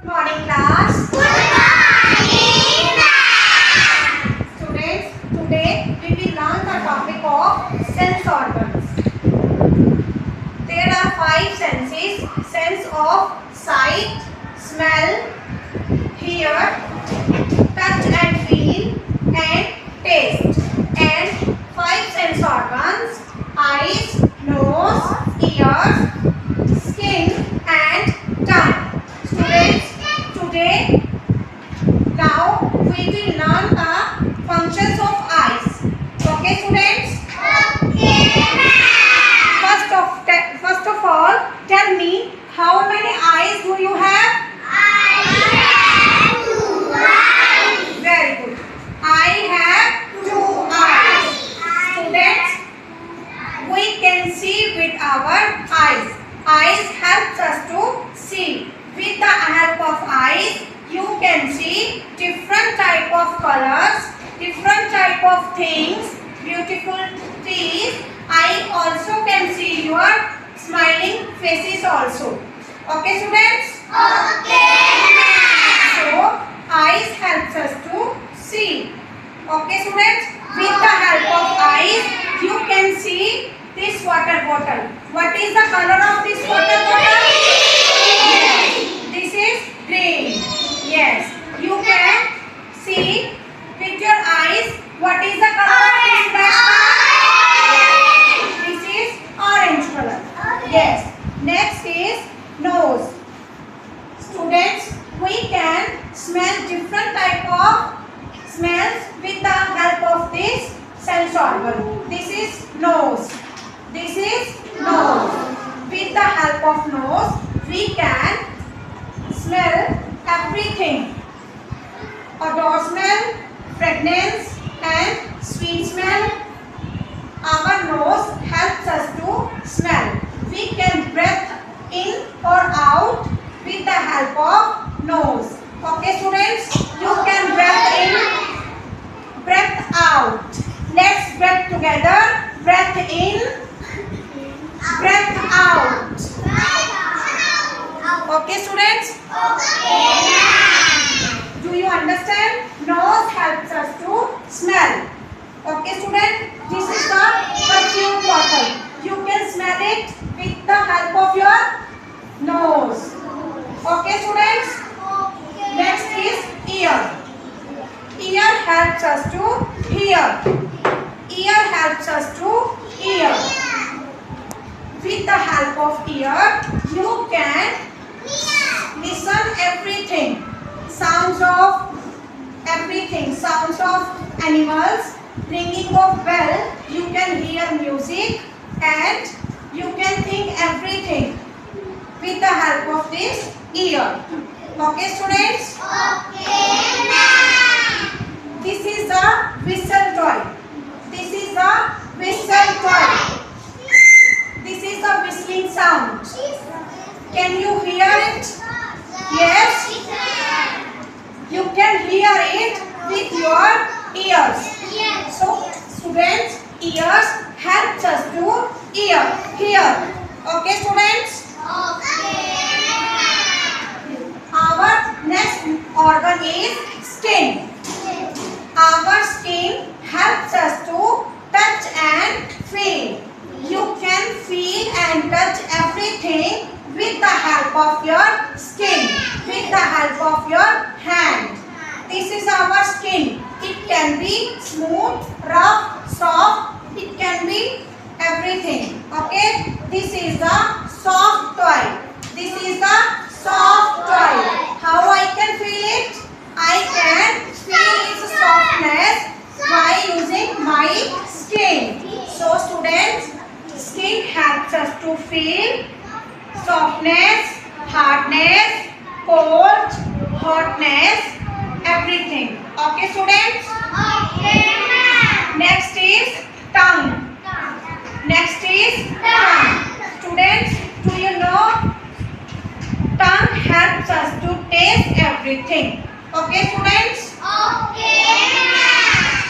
Morning class. Good morning. Students, today we will learn the topic of sense organs. There are 5 senses: sense of sight, smell, hear, touch and feel, and taste. And 5 sense organs: eyes, nose, ears, skin, and tongue. Students, today now we will learn the functions of eyes. Okay, students? Okay. First of all, tell me how many eyes do you have? I have 2 eyes. Very good. I have 2 eyes. Students, we can see with our eyes. Eyes helps us to see. With the help of eyes, you can see different type of colors, different type of things, beautiful trees. I also can see your smiling faces also. Okay, students? Okay. So, eyes helps us to see. Okay, students? With the help of eyes, you can see this water bottle. What is the color of this water bottle? This is green. Yes. You can see with your eyes what is the color of this bottle? This is orange color. Yes. Next is nose. Students, we can smell different type of smells with the help of this sense organ. This is nose. This is nose. With the help of nose, we can smell everything. Odor smell, fragrance, and sweet smell. Our nose helps us to smell. We can breathe in or out with the help of nose. Okay, students? You can breathe in, breathe out. Let's breathe together. Breath in, breath out. Okay, students? Okay. Do you understand? Nose helps us to smell. Okay, student? This is the perfume bottle. You can smell it with the help of your nose. Okay, students? Next is ear. Ear helps us to hear. Ear helps us to hear. With the help of ear, you can listen everything. Sounds of everything. Sounds of animals. Ringing of bell. You can hear music and you can think everything with the help of this ear. Okay, students? Okay, ma'am. This is a whistle toy. This is a whistle toy. This is a whistling sound. Can you hear it? Yes? You can hear it with your ears. So, students, ears helps us to hear. Okay, students? Our next organ is skin. Our skin helps us to touch and feel. You can feel and touch everything with the help of your skin, with the help of your hand. This is our skin. It can be smooth, rough, soft. It can be everything. Okay? This is the soft toy. This is the soft toy. How I can feel it? I can feel its softness by using my skin. So students, skin helps us to feel softness, hardness, cold, hotness, everything. Okay, students? Okay, ma'am. Next is tongue. Next is tongue. Students, do you know tongue helps us to taste everything. Okay, students? Okay, ma'am.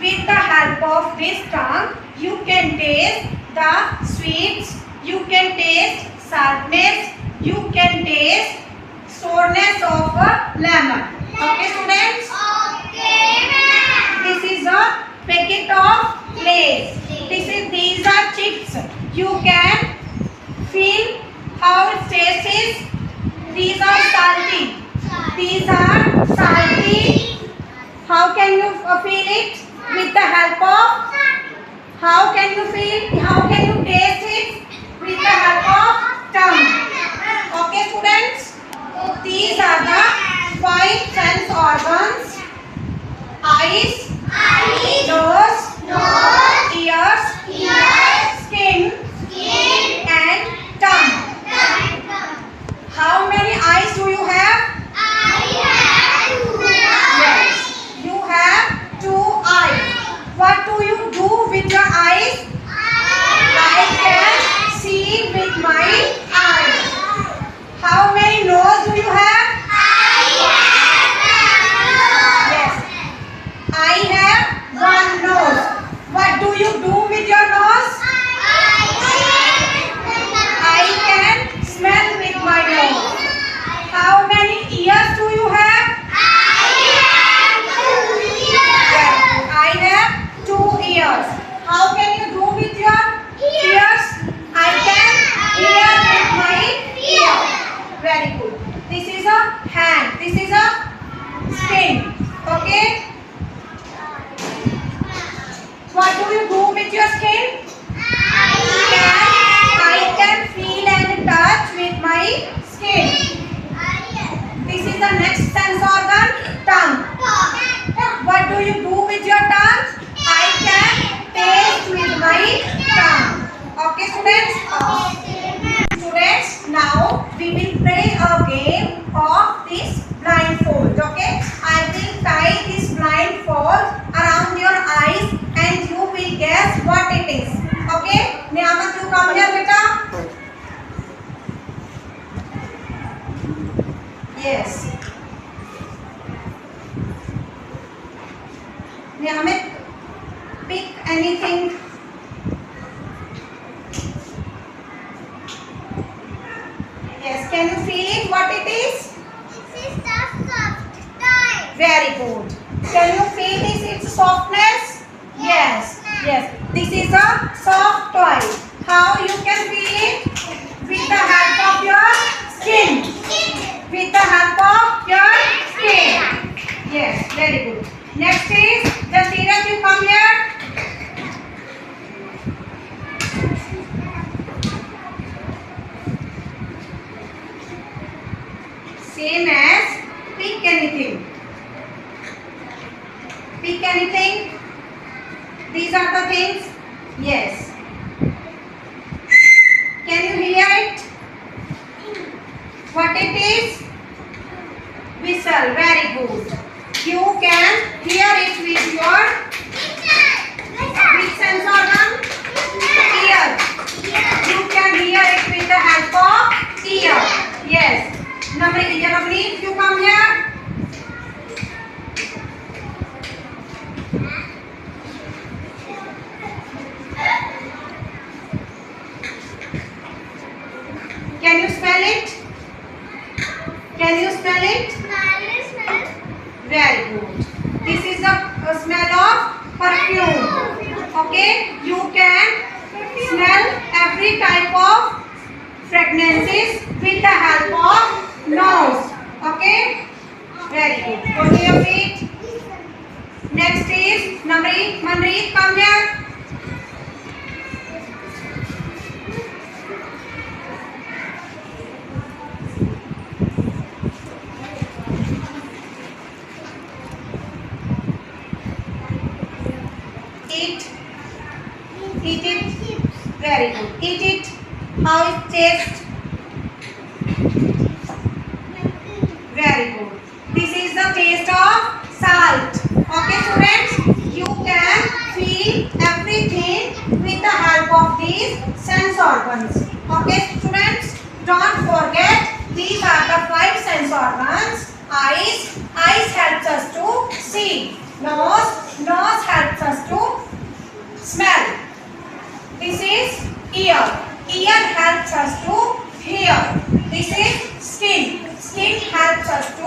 With the help of this tongue, you can taste the sweets, you can taste saltness, you can taste sourness of a lemon. Okay, students? Okay, ma'am. This is a packet of Lays. These are chips. You can feel how it tastes. These are salty. These are salty. How can you feel it? With the help of, how can you feel? How can you taste it? With the help of tongue. Okay, students? These are the 5 sense organs: eyes, nose, ears, skin, and tongue. How many eyes do you have? Yes, you have 2 eyes. What do you do with your eyes? I can see with my eyes. How many nose do you have? Yes, I have 1 nose. What do you do with your nose? I can smell with my nose. How many ears do you have? Yes, I have 2 ears. How can you do with your ears? I can hear with my ear. Very good. This is a hand. This is a skin. Okay. What do you do with your skin? I can feel and touch with my skin. This is the next sense organ, tongue. What do you do with your tongue? I can taste with my tongue. Okay, students? Students, now we will play a game of this blindfold. Okay? I will tie this blindfold around your eyes and you will guess what it is. Okay? Niyamat, you come here, beta. Yes. Niyamat, pick anything. Yes, can you feel it? What it is? Very good. Can you feel this? Its softness? Yes. Yes. This is a soft toy. How you can feel it? With the help of your skin. With the help of your skin. Yes. Very good. Next is Jasira, you come here. Same as pick anything. Pick anything. These are the things. Yes. Can you hear it? What it is? Whistle. Very good. You can hear it with your which sense organ? Ear. You can hear it with the help of ear. Yes. Navneet, you come here. Can you smell it? Can you smell it? Very good. This is a smell of perfume. Okay? You can smell every type of fragrances with the help of nose. Okay? Very good. Go to your feet. Next is Manpreet, come here. Eat it. Very good. Eat it. How it tastes? Very good. This is the taste of salt. Okay, students? You can feel everything with the help of these sense organs. Okay, students? Don't forget, these are the 5 sense organs. Eyes helps us to see. Nose helps us to smell. This is ear. Ear helps us to hear. This is skin. Skin helps us to